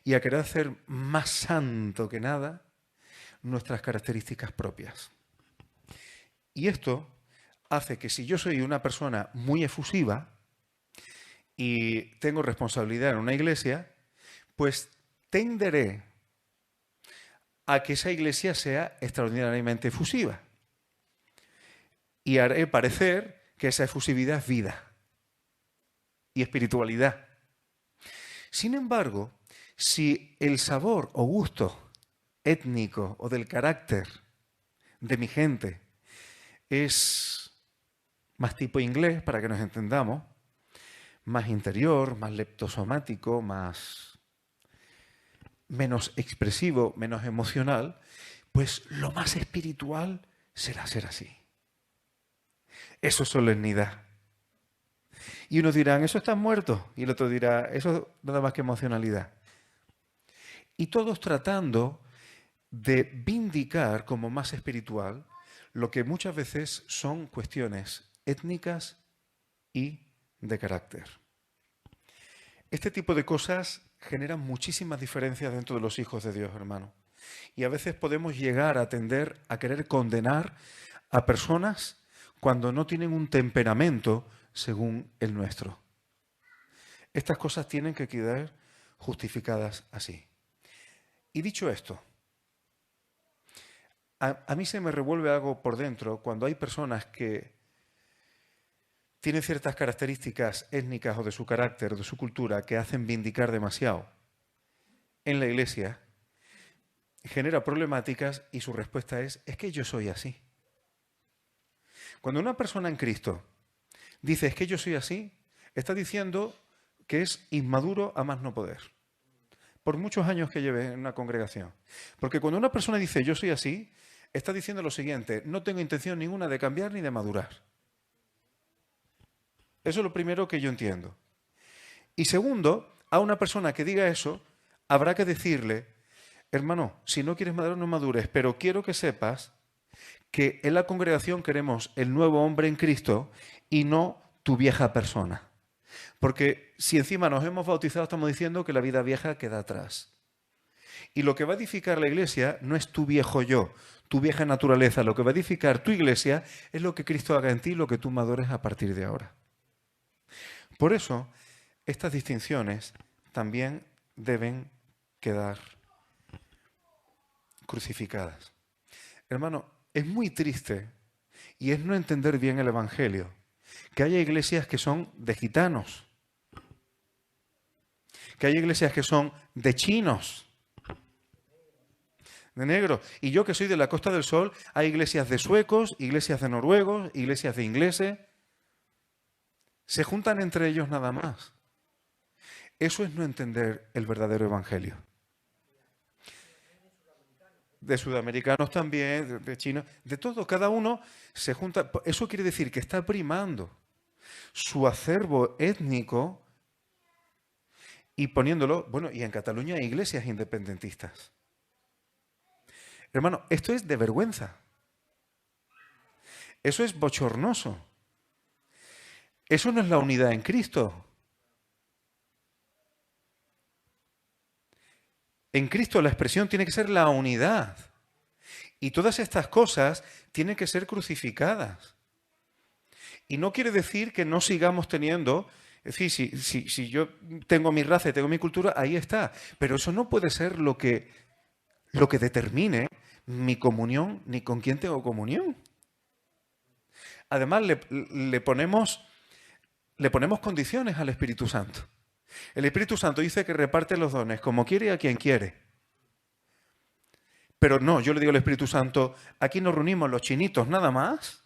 y a querer hacer más santo que nada nuestras características propias. Y esto hace que si yo soy una persona muy efusiva y tengo responsabilidad en una iglesia, pues tenderé a que esa iglesia sea extraordinariamente efusiva. Y haré parecer que esa efusividad es vida y espiritualidad. Sin embargo, si el sabor o gusto étnico o del carácter de mi gente es más tipo inglés, para que nos entendamos, más interior, más leptosomático, menos expresivo, menos emocional, pues lo más espiritual será ser así. Eso es solemnidad. Y unos dirán, eso está muerto, y el otro dirá, eso nada más que emocionalidad. Y todos tratando de vindicar como más espiritual lo que muchas veces son cuestiones étnicas y de carácter. Este tipo de cosas generan muchísimas diferencias dentro de los hijos de Dios, hermano. Y a veces podemos llegar a tender a querer condenar a personas cuando no tienen un temperamento según el nuestro. Estas cosas tienen que quedar justificadas así. Y dicho esto, a mí se me revuelve algo por dentro cuando hay personas que tienen ciertas características étnicas o de su carácter, o de su cultura, que hacen vindicar demasiado en la iglesia, genera problemáticas y su respuesta es que yo soy así. Cuando una persona en Cristo dice es que yo soy así, está diciendo que es inmaduro a más no poder. Por muchos años que lleve en una congregación. Porque cuando una persona dice yo soy así, está diciendo lo siguiente: no tengo intención ninguna de cambiar ni de madurar. Eso es lo primero que yo entiendo. Y segundo, a una persona que diga eso, habrá que decirle: hermano, si no quieres madurar, no madures, pero quiero que sepas que en la congregación queremos el nuevo hombre en Cristo y no tu vieja persona. Porque si encima nos hemos bautizado, estamos diciendo que la vida vieja queda atrás. Y lo que va a edificar la iglesia no es tu viejo yo, tu vieja naturaleza. Lo que va a edificar tu iglesia es lo que Cristo haga en ti, lo que tú madures a partir de ahora. Por eso, estas distinciones también deben quedar crucificadas. Hermano, es muy triste y es no entender bien el Evangelio que haya iglesias que son de gitanos, que haya iglesias que son de chinos, de negros. Y yo que soy de la Costa del Sol, hay iglesias de suecos, iglesias de noruegos, iglesias de ingleses. Se juntan entre ellos nada más. Eso es no entender el verdadero Evangelio. De sudamericanos también, de chinos, de todo, cada uno se junta. Eso quiere decir que está primando su acervo étnico y poniéndolo, bueno, y en Cataluña hay iglesias independentistas. Hermano, esto es de vergüenza. Eso es bochornoso. Eso no es la unidad en Cristo. En Cristo la expresión tiene que ser la unidad. Y todas estas cosas tienen que ser crucificadas. Y no quiere decir que no sigamos teniendo, es decir, si yo tengo mi raza y tengo mi cultura, ahí está. Pero eso no puede ser lo que determine mi comunión ni con quién tengo comunión. Además, le ponemos condiciones al Espíritu Santo. El Espíritu Santo dice que reparte los dones como quiere y a quien quiere. Pero no, yo le digo al Espíritu Santo, aquí nos reunimos los chinitos nada más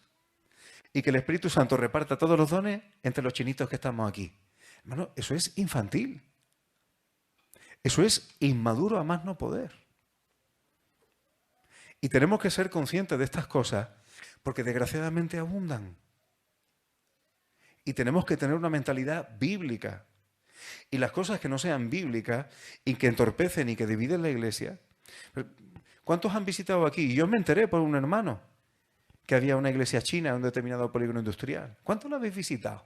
y que el Espíritu Santo reparta todos los dones entre los chinitos que estamos aquí. Hermano, eso es infantil. Eso es inmaduro a más no poder. Y tenemos que ser conscientes de estas cosas porque desgraciadamente abundan. Y tenemos que tener una mentalidad bíblica. Y las cosas que no sean bíblicas y que entorpecen y que dividen la iglesia. ¿Cuántos han visitado aquí? Y yo me enteré por un hermano que había una iglesia china en un determinado polígono industrial. ¿Cuántos lo habéis visitado?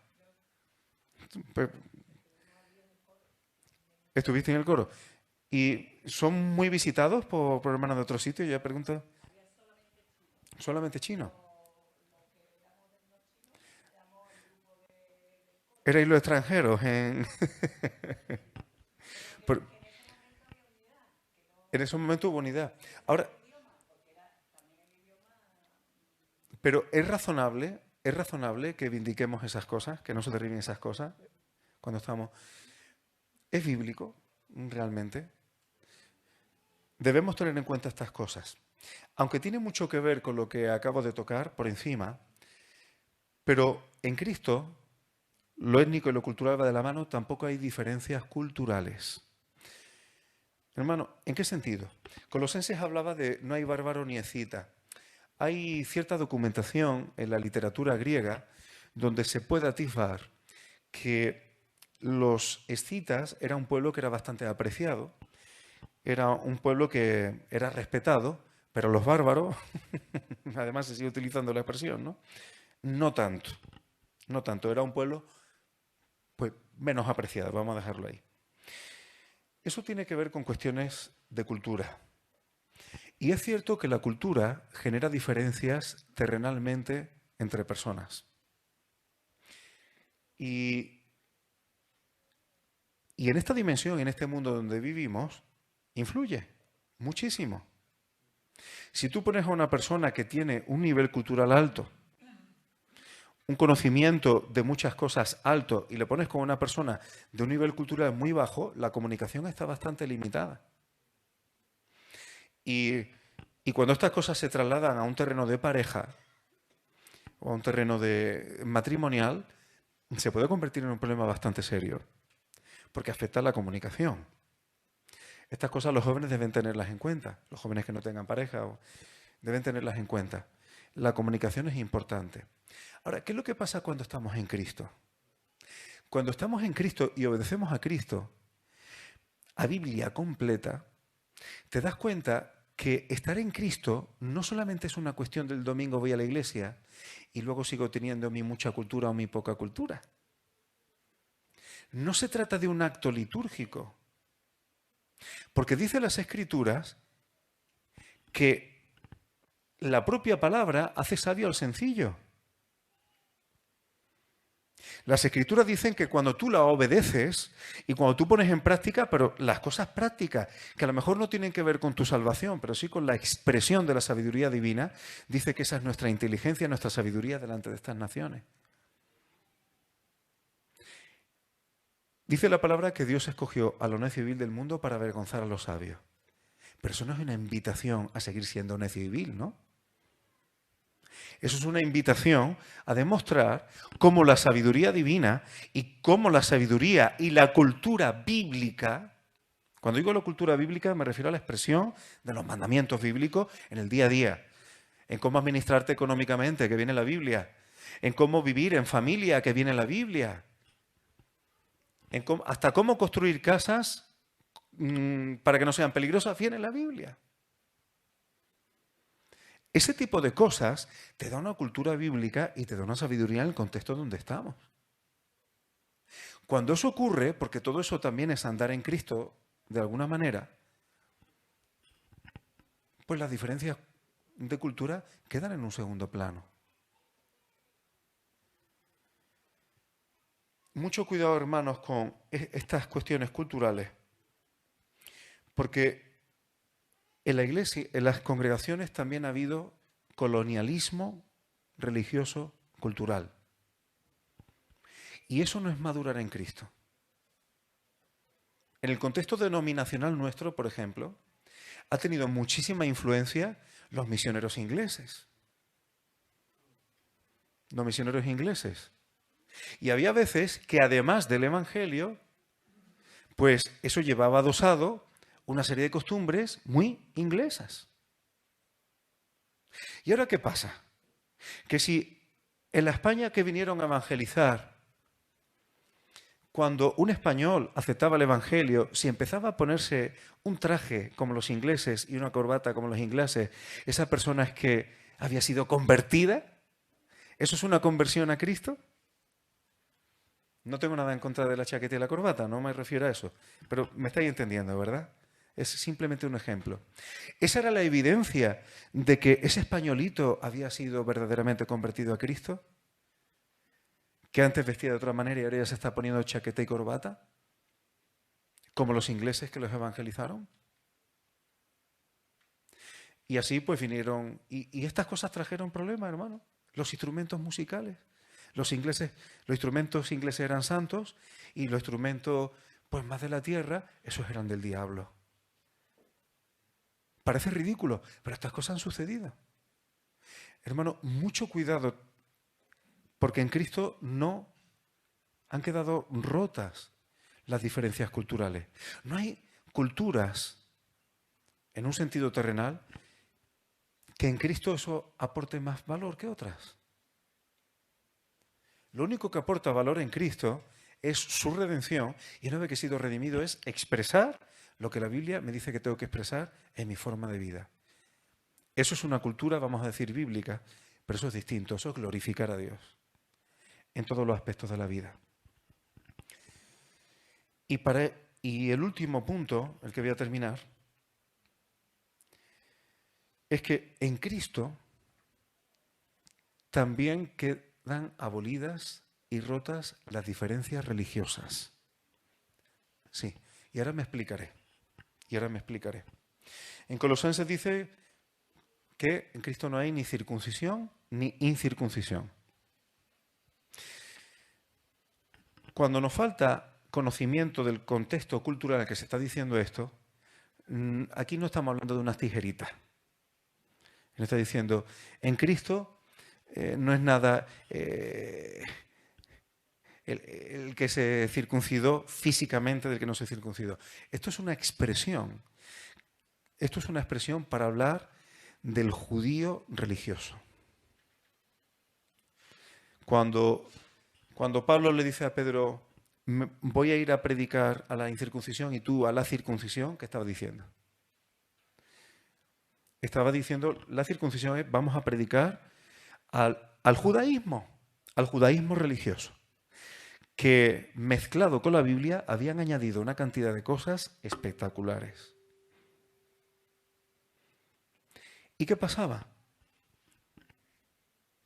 ¿Estuviste en el coro? ¿Y son muy visitados por hermanos de otros sitios? Yo pregunto. ¿Solamente chino? ¿Erais los extranjeros en ese momento hubo unidad. Ahora, pero es razonable que vindiquemos esas cosas, que no se derriben esas cosas cuando estamos. ¿Es bíblico realmente? Debemos tener en cuenta estas cosas. Aunque tiene mucho que ver con lo que acabo de tocar por encima, pero en Cristo lo étnico y lo cultural va de la mano, tampoco hay diferencias culturales. Hermano, ¿en qué sentido? Colosenses hablaba de no hay bárbaro ni escita. Hay cierta documentación en la literatura griega donde se puede atisbar que los escitas era un pueblo que era bastante apreciado, era un pueblo que era respetado, pero los bárbaros, además se sigue utilizando la expresión, ¿no? No tanto, no tanto. Era un pueblo pues, menos apreciado, vamos a dejarlo ahí. Eso tiene que ver con cuestiones de cultura. Y es cierto que la cultura genera diferencias terrenalmente entre personas. Y en esta dimensión, en este mundo donde vivimos, influye muchísimo. Si tú pones a una persona que tiene un nivel cultural alto, un conocimiento de muchas cosas alto, y le pones con una persona de un nivel cultural muy bajo, la comunicación está bastante limitada. Y cuando estas cosas se trasladan a un terreno de pareja o a un terreno matrimonial, se puede convertir en un problema bastante serio, porque afecta a la comunicación. Estas cosas los jóvenes deben tenerlas en cuenta, los jóvenes que no tengan pareja deben tenerlas en cuenta. La comunicación es importante. Ahora, ¿qué es lo que pasa cuando estamos en Cristo? Cuando estamos en Cristo y obedecemos a Cristo, a Biblia completa, te das cuenta que estar en Cristo no solamente es una cuestión del domingo voy a la iglesia y luego sigo teniendo mi mucha cultura o mi poca cultura. No se trata de un acto litúrgico, porque dice las Escrituras que la propia palabra hace sabio al sencillo. Las Escrituras dicen que cuando tú la obedeces y cuando tú pones en práctica, pero las cosas prácticas, que a lo mejor no tienen que ver con tu salvación, pero sí con la expresión de la sabiduría divina, dice que esa es nuestra inteligencia, nuestra sabiduría delante de estas naciones. Dice la palabra que Dios escogió a lo necio y vil del mundo para avergonzar a los sabios. Pero eso no es una invitación a seguir siendo necio y vil, ¿no? Eso es una invitación a demostrar cómo la sabiduría divina y cómo la sabiduría y la cultura bíblica, cuando digo la cultura bíblica me refiero a la expresión de los mandamientos bíblicos en el día a día, en cómo administrarte económicamente, que viene la Biblia, en cómo vivir en familia, que viene la Biblia, hasta cómo construir casas para que no sean peligrosas, viene la Biblia. Ese tipo de cosas te da una cultura bíblica y te da una sabiduría en el contexto donde estamos. Cuando eso ocurre, porque todo eso también es andar en Cristo de alguna manera, pues las diferencias de cultura quedan en un segundo plano. Mucho cuidado, hermanos, con estas cuestiones culturales, porque en la iglesia, en las congregaciones también ha habido colonialismo religioso cultural. Y eso no es madurar en Cristo. En el contexto denominacional nuestro, por ejemplo, ha tenido muchísima influencia los misioneros ingleses. Los misioneros ingleses. Y había veces que además del Evangelio, pues eso llevaba adosado una serie de costumbres muy inglesas. ¿Y ahora qué pasa? Que si en la España que vinieron a evangelizar, cuando un español aceptaba el Evangelio, si empezaba a ponerse un traje como los ingleses y una corbata como los ingleses, esa persona es que había sido convertida. ¿Eso es una conversión a Cristo? No tengo nada en contra de la chaqueta y la corbata, no me refiero a eso, pero me estáis entendiendo, ¿verdad? Es simplemente un ejemplo. Esa era la evidencia de que ese españolito había sido verdaderamente convertido a Cristo, que antes vestía de otra manera y ahora ya se está poniendo chaqueta y corbata, como los ingleses que los evangelizaron. Y así pues vinieron, y estas cosas trajeron problemas, hermano. Los instrumentos musicales. Los instrumentos ingleses eran santos y los instrumentos pues más de la tierra, esos eran del diablo. Parece ridículo, pero estas cosas han sucedido. Hermano, mucho cuidado, porque en Cristo no han quedado rotas las diferencias culturales. No hay culturas, en un sentido terrenal, que en Cristo eso aporte más valor que otras. Lo único que aporta valor en Cristo es su redención, y una vez que he sido redimido es expresar lo que la Biblia me dice que tengo que expresar en mi forma de vida. Eso es una cultura, vamos a decir, bíblica, pero eso es distinto, eso es glorificar a Dios en todos los aspectos de la vida. Y el último punto, el que voy a terminar, es que en Cristo también quedan abolidas y rotas las diferencias religiosas. Sí, y ahora me explicaré. En Colosenses dice que en Cristo no hay ni circuncisión ni incircuncisión. Cuando nos falta conocimiento del contexto cultural en el que se está diciendo esto, aquí no estamos hablando de unas tijeritas. Nos está diciendo, en Cristo no es nada el que se circuncidó físicamente del que no se circuncidó. Esto es una expresión. Esto es una expresión para hablar del judío religioso. Cuando Pablo le dice a Pedro, voy a ir a predicar a la incircuncisión y tú a la circuncisión, ¿qué estaba diciendo? Estaba diciendo, la circuncisión es, vamos a predicar al judaísmo religioso, que mezclado con la Biblia habían añadido una cantidad de cosas espectaculares. ¿Y qué pasaba?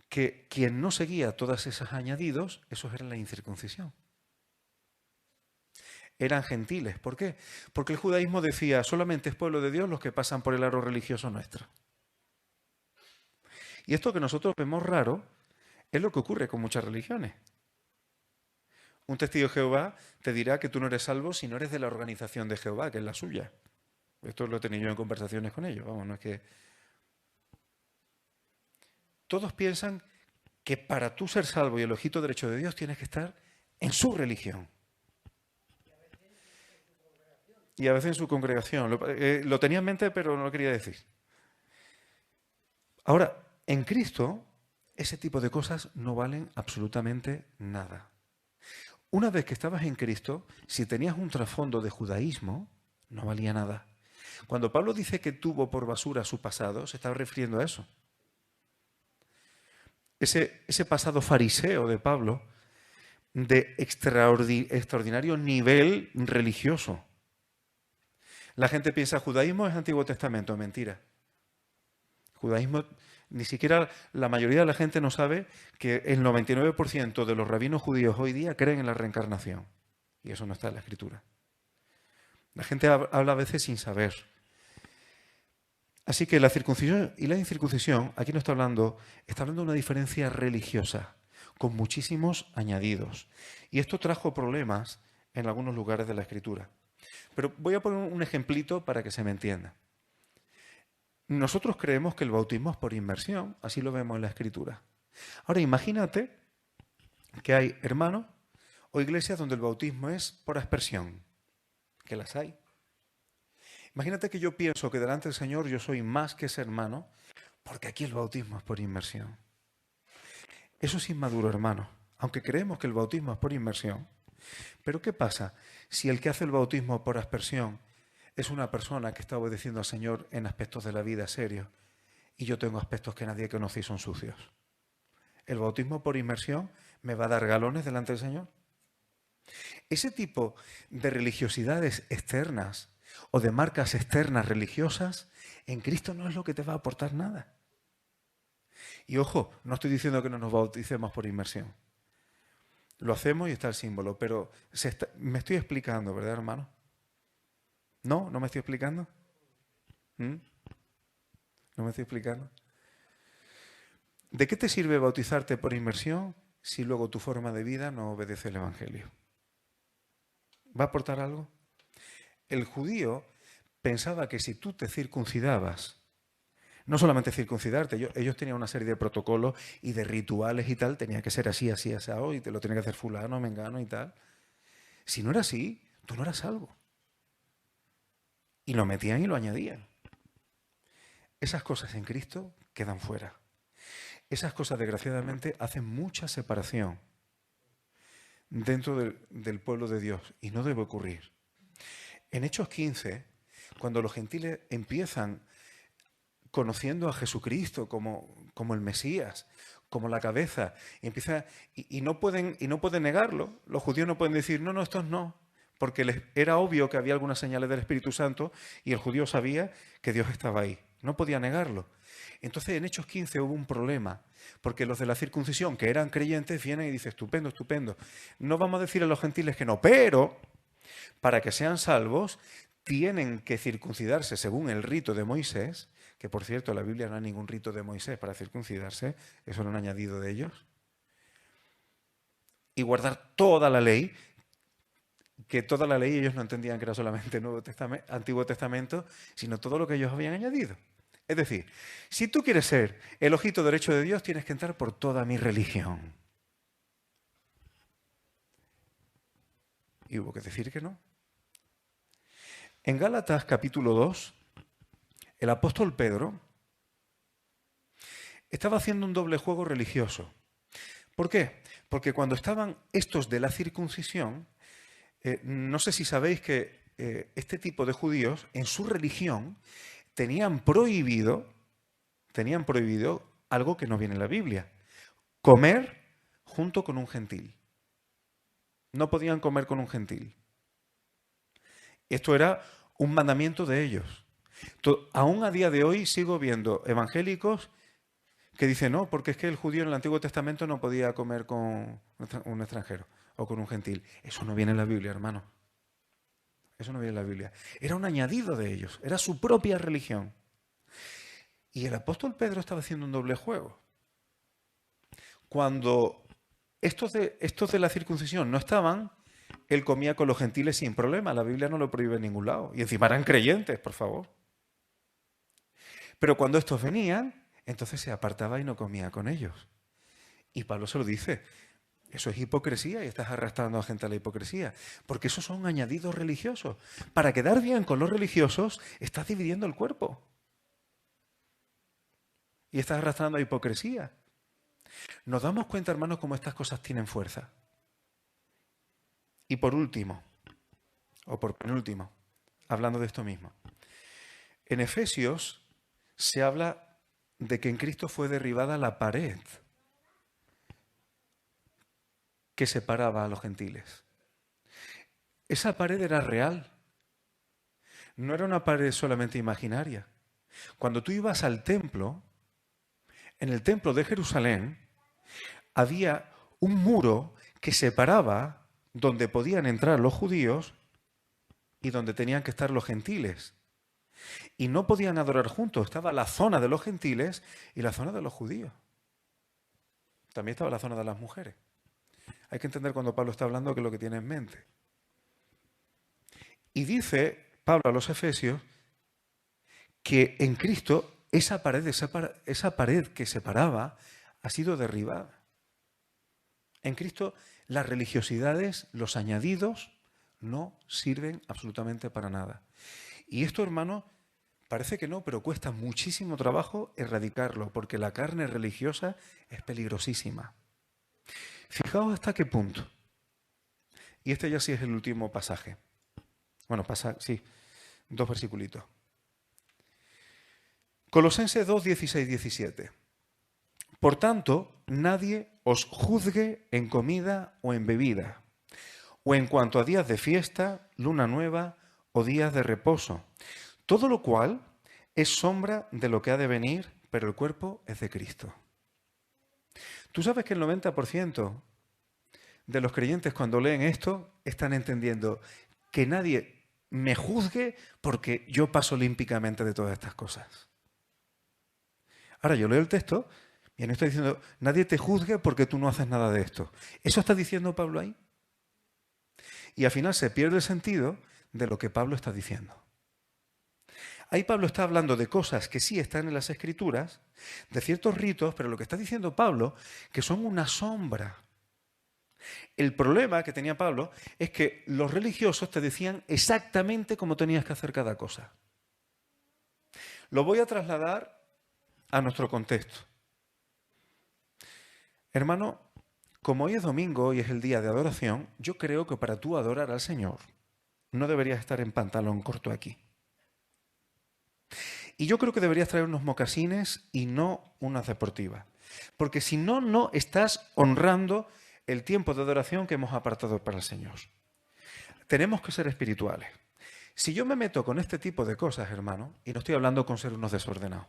Que quien no seguía todos esos añadidos, esos eran la incircuncisión. Eran gentiles. ¿Por qué? Porque el judaísmo decía, solamente es pueblo de Dios los que pasan por el aro religioso nuestro. Y esto que nosotros vemos raro es lo que ocurre con muchas religiones. Un testigo de Jehová te dirá que tú no eres salvo si no eres de la organización de Jehová, que es la suya. Esto lo he tenido yo en conversaciones con ellos. Vamos, no es que... Todos piensan que para tú ser salvo y el ojito derecho de Dios tienes que estar en su religión. Y a veces en su congregación. Lo tenía en mente, pero no lo quería decir. Ahora, en Cristo, ese tipo de cosas no valen absolutamente nada. Una vez que estabas en Cristo, si tenías un trasfondo de judaísmo, no valía nada. Cuando Pablo dice que tuvo por basura su pasado, se está refiriendo a eso. Ese pasado fariseo de Pablo, de extraordinario nivel religioso. La gente piensa, judaísmo es Antiguo Testamento, mentira. Judaísmo, ni siquiera la mayoría de la gente no sabe que el 99% de los rabinos judíos hoy día creen en la reencarnación. Y eso no está en la Escritura. La gente habla a veces sin saber. Así que la circuncisión y la incircuncisión, aquí no está hablando de una diferencia religiosa, con muchísimos añadidos. Y esto trajo problemas en algunos lugares de la Escritura. Pero voy a poner un ejemplito para que se me entienda. Nosotros creemos que el bautismo es por inmersión, así lo vemos en la Escritura. Ahora imagínate que hay hermanos o iglesias donde el bautismo es por aspersión, que las hay. Imagínate que yo pienso que delante del Señor yo soy más que ese hermano, porque aquí el bautismo es por inmersión. Eso es inmaduro, hermano, aunque creemos que el bautismo es por inmersión. Pero ¿qué pasa si el que hace el bautismo por aspersión es una persona que está obedeciendo al Señor en aspectos de la vida serios y yo tengo aspectos que nadie conoce y son sucios? ¿El bautismo por inmersión me va a dar galones delante del Señor? Ese tipo de religiosidades externas o de marcas externas religiosas en Cristo no es lo que te va a aportar nada. Y ojo, no estoy diciendo que no nos bauticemos por inmersión. Lo hacemos y está el símbolo, pero me estoy explicando, ¿verdad, hermano? ¿No? ¿No me estoy explicando? ¿No me estoy explicando? ¿De qué te sirve bautizarte por inmersión si luego tu forma de vida no obedece el Evangelio? ¿Va a aportar algo? El judío pensaba que si tú te circuncidabas, no solamente circuncidarte, ellos tenían una serie de protocolos y de rituales y tal, tenía que ser así, así, asado, y te lo tenía que hacer fulano, mengano y tal. Si no era así, tú no eras salvo. Y lo metían y lo añadían. Esas cosas en Cristo quedan fuera. Esas cosas, desgraciadamente, hacen mucha separación dentro del pueblo de Dios, y no debe ocurrir. En Hechos 15, cuando los gentiles empiezan conociendo a Jesucristo como el Mesías, como la cabeza, y no pueden negarlo, los judíos no pueden decir, no, estos no, porque era obvio que había algunas señales del Espíritu Santo y el judío sabía que Dios estaba ahí, no podía negarlo. Entonces en Hechos 15 hubo un problema, Porque los de la circuncisión, que eran creyentes, vienen y dicen, estupendo, estupendo. No vamos a decir a los gentiles que no, pero para que sean salvos, tienen que circuncidarse según el rito de Moisés, que por cierto, en la Biblia no hay ningún rito de Moisés para circuncidarse, eso era un añadido de ellos, y guardar toda la ley, que toda la ley ellos no entendían que era solamente Antiguo Testamento, sino todo lo que ellos habían añadido. Es decir, si tú quieres ser el ojito derecho de Dios, tienes que entrar por toda mi religión. Y hubo que decir que no. En Gálatas capítulo 2, el apóstol Pedro estaba haciendo un doble juego religioso. ¿Por qué? Porque cuando estaban estos de la circuncisión, no sé si sabéis que este tipo de judíos en su religión tenían prohibido algo que no viene en la Biblia: comer junto con un gentil. No podían comer con un gentil. Esto era un mandamiento de ellos. Aún a día de hoy sigo viendo evangélicos que dicen, no, porque es que el judío en el Antiguo Testamento no podía comer con un extranjero o con un gentil. Eso no viene en la Biblia, hermano. Eso no viene en la Biblia. Era un añadido de ellos, era su propia religión. Y el apóstol Pedro estaba haciendo un doble juego. Cuando estos de la circuncisión no estaban, él comía con los gentiles sin problema. La Biblia no lo prohíbe en ningún lado. Y encima eran creyentes, por favor. Pero cuando estos venían, entonces se apartaba y no comía con ellos. Y Pablo se lo dice, eso es hipocresía y estás arrastrando a gente a la hipocresía. Porque esos son añadidos religiosos. Para quedar bien con los religiosos, estás dividiendo el cuerpo. Y estás arrastrando a hipocresía. Nos damos cuenta, hermanos, cómo estas cosas tienen fuerza. Y por último, o por penúltimo, hablando de esto mismo, en Efesios se habla de que en Cristo fue derribada la pared que separaba a los gentiles. Esa pared era real. No era una pared solamente imaginaria. Cuando tú ibas al templo, en el templo de Jerusalén, había un muro que separaba donde podían entrar los judíos y donde tenían que estar los gentiles. Y no podían adorar juntos. Estaba la zona de los gentiles y la zona de los judíos. También estaba la zona de las mujeres. Hay que entender cuando Pablo está hablando qué es lo que tiene en mente. Y dice Pablo a los Efesios que en Cristo esa pared que separaba ha sido derribada. En Cristo las religiosidades, los añadidos, no sirven absolutamente para nada. Y esto, hermano, parece que no, pero cuesta muchísimo trabajo erradicarlo, porque la carne religiosa es peligrosísima. Fijaos hasta qué punto. Y este ya sí es el último pasaje. Bueno, sí, 2 versiculitos. Colosenses 2, 16, 17. Por tanto, nadie os juzgue en comida o en bebida, o en cuanto a días de fiesta, luna nueva o días de reposo. Todo lo cual es sombra de lo que ha de venir, pero el cuerpo es de Cristo. Tú sabes que el 90% de los creyentes cuando leen esto están entendiendo que nadie me juzgue porque yo paso olímpicamente de todas estas cosas. Ahora yo leo el texto y no está diciendo nadie te juzgue porque tú no haces nada de esto. ¿Eso está diciendo Pablo ahí? Y al final se pierde el sentido de lo que Pablo está diciendo. Ahí Pablo está hablando de cosas que sí están en las Escrituras, de ciertos ritos, pero lo que está diciendo Pablo, que son una sombra. El problema que tenía Pablo es que los religiosos te decían exactamente cómo tenías que hacer cada cosa. Lo voy a trasladar a nuestro contexto. Hermano, como hoy es domingo y es el día de adoración, yo creo que para tú adorar al Señor no deberías estar en pantalón corto aquí. Y yo creo que deberías traer unos mocasines y no unas deportivas. Porque si no, no estás honrando el tiempo de adoración que hemos apartado para el Señor. Tenemos que ser espirituales. Si yo me meto con este tipo de cosas, hermano, y no estoy hablando con ser unos desordenados,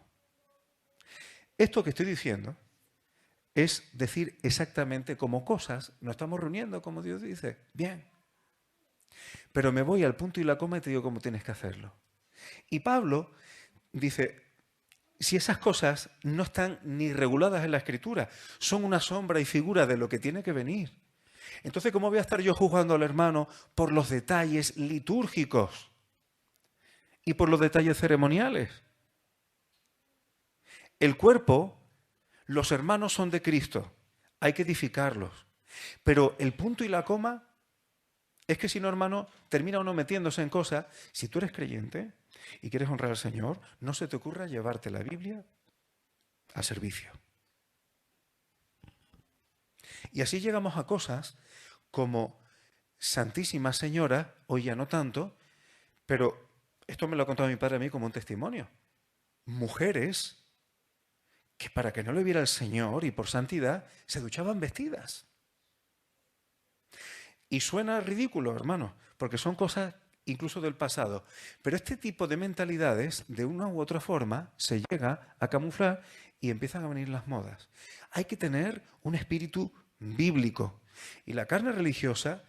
esto que estoy diciendo es decir exactamente como cosas. Nos estamos reuniendo como Dios dice. Bien. Pero me voy al punto y la coma y te digo cómo tienes que hacerlo. Y Pablo dice, si esas cosas no están ni reguladas en la Escritura, son una sombra y figura de lo que tiene que venir. Entonces, ¿cómo voy a estar yo juzgando al hermano por los detalles litúrgicos y por los detalles ceremoniales? El cuerpo, los hermanos son de Cristo, hay que edificarlos. Pero el punto y la coma es que si no, hermano, termina uno metiéndose en cosas. Si tú eres creyente y quieres honrar al Señor, no se te ocurra llevarte la Biblia al servicio. Y así llegamos a cosas como Santísima Señora, hoy ya no tanto, pero esto me lo ha contado mi padre a mí como un testimonio. Mujeres que para que no le viera el Señor y por santidad se duchaban vestidas. Y suena ridículo, hermano, porque son cosas incluso del pasado. Pero este tipo de mentalidades, de una u otra forma, se llega a camuflar y empiezan a venir las modas. Hay que tener un espíritu bíblico. Y la carne religiosa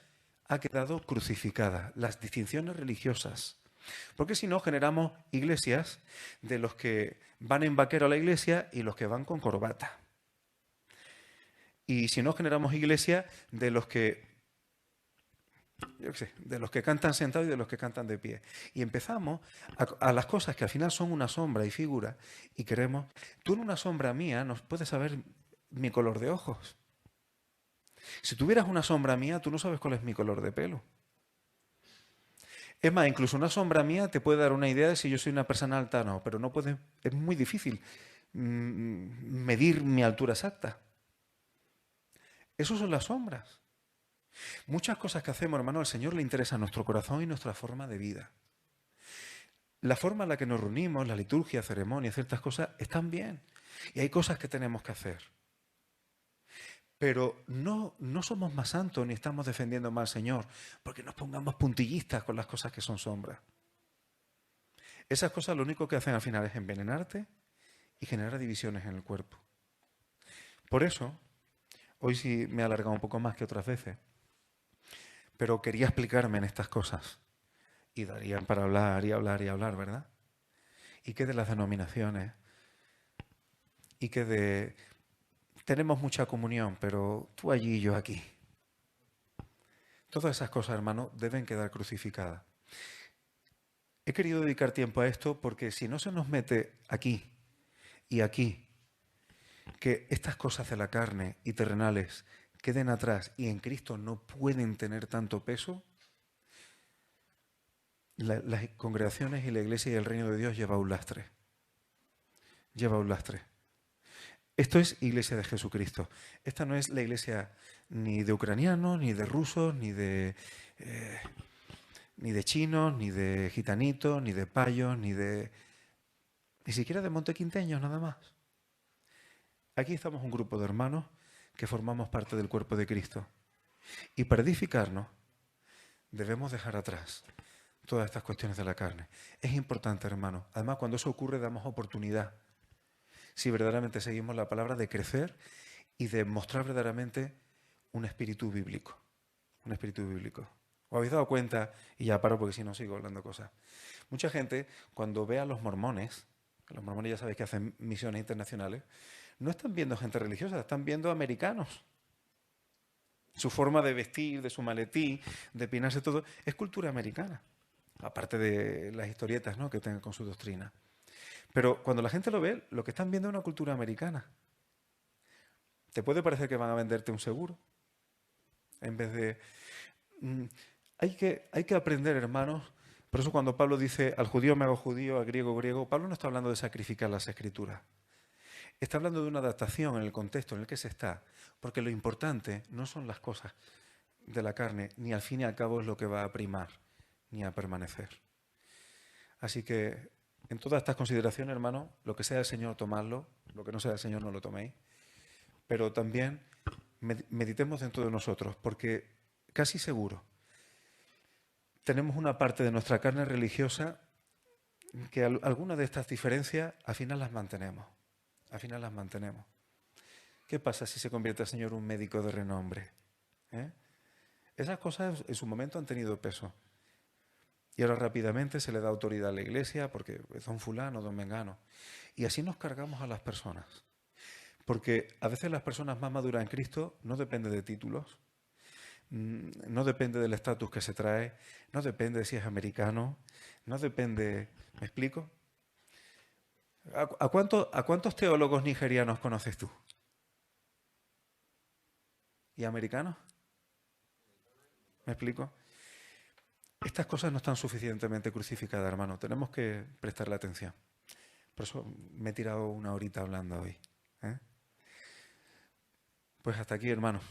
ha quedado crucificada, las distinciones religiosas. Porque si no, generamos iglesias de los que van en vaquero a la iglesia y los que van con corbata. Y si no, generamos iglesias de los que, yo qué sé, de los que cantan sentados y de los que cantan de pie. Y empezamos a las cosas que al final son una sombra y figura y queremos... Tú en una sombra mía no puedes saber mi color de ojos. Si tuvieras una sombra mía, tú no sabes cuál es mi color de pelo. Es más, incluso una sombra mía te puede dar una idea de si yo soy una persona alta o no, pero no puede, es muy difícil medir mi altura exacta. Esas son las sombras. Muchas cosas que hacemos, hermano, al Señor le interesa nuestro corazón y nuestra forma de vida. La forma en la que nos reunimos, la liturgia, ceremonia, ciertas cosas, están bien. Y hay cosas que tenemos que hacer. Pero no somos más santos ni estamos defendiendo más al Señor porque nos pongamos puntillistas con las cosas que son sombras. Esas cosas lo único que hacen al final es envenenarte y generar divisiones en el cuerpo. Por eso, hoy sí me he alargado un poco más que otras veces, pero quería explicarme en estas cosas y darían para hablar y hablar y hablar, ¿verdad? Y que de las denominaciones y que de... Tenemos mucha comunión, pero tú allí y yo aquí. Todas esas cosas, hermano, deben quedar crucificadas. He querido dedicar tiempo a esto porque si no se nos mete aquí y aquí, que estas cosas de la carne y terrenales queden atrás y en Cristo no pueden tener tanto peso, las congregaciones y la iglesia y el reino de Dios lleva un lastre. Lleva un lastre. Esto es iglesia de Jesucristo. Esta no es la iglesia ni de ucranianos, ni de rusos, ni de chinos, ni de gitanitos, ni de payos, ni siquiera de montequinteños, nada más. Aquí estamos un grupo de hermanos que formamos parte del cuerpo de Cristo. Y para edificarnos debemos dejar atrás todas estas cuestiones de la carne. Es importante, hermano. Además, cuando eso ocurre, damos oportunidad. Si verdaderamente seguimos la palabra de crecer y de mostrar verdaderamente un espíritu bíblico. Un espíritu bíblico. ¿Os habéis dado cuenta? Y ya paro porque si no sigo hablando cosas. Mucha gente, cuando ve a los mormones ya sabéis que hacen misiones internacionales, no están viendo gente religiosa, están viendo americanos. Su forma de vestir, de su maletín, de peinarse todo, es cultura americana. Aparte de las historietas, ¿no?, que tengan con su doctrina. Pero cuando la gente lo ve, lo que están viendo es una cultura americana. ¿Te puede parecer que van a venderte un seguro? En vez de... Hay que aprender, hermanos. Por eso cuando Pablo dice al judío me hago judío, al griego griego, Pablo no está hablando de sacrificar las escrituras. Está hablando de una adaptación en el contexto en el que se está. Porque lo importante no son las cosas de la carne, ni al fin y al cabo es lo que va a primar, ni a permanecer. Así que en todas estas consideraciones, hermano, lo que sea el Señor, tomadlo, lo que no sea el Señor, no lo toméis. Pero también meditemos dentro de nosotros, porque casi seguro tenemos una parte de nuestra carne religiosa que algunas de estas diferencias al final las mantenemos. Al final las mantenemos. ¿Qué pasa si se convierte el Señor en un médico de renombre? ¿Eh? Esas cosas en su momento han tenido peso. Y ahora rápidamente se le da autoridad a la iglesia porque es don fulano, don mengano. Y así nos cargamos a las personas. Porque a veces las personas más maduras en Cristo no dependen de títulos, no depende del estatus que se trae, no depende de si es americano, no depende... ¿Me explico? ¿A cuántos teólogos nigerianos conoces tú? ¿Y americanos? ¿Me explico? Estas cosas no están suficientemente crucificadas, hermano. Tenemos que prestarle atención. Por eso me he tirado una horita hablando hoy. ¿Eh? Pues hasta aquí, hermano.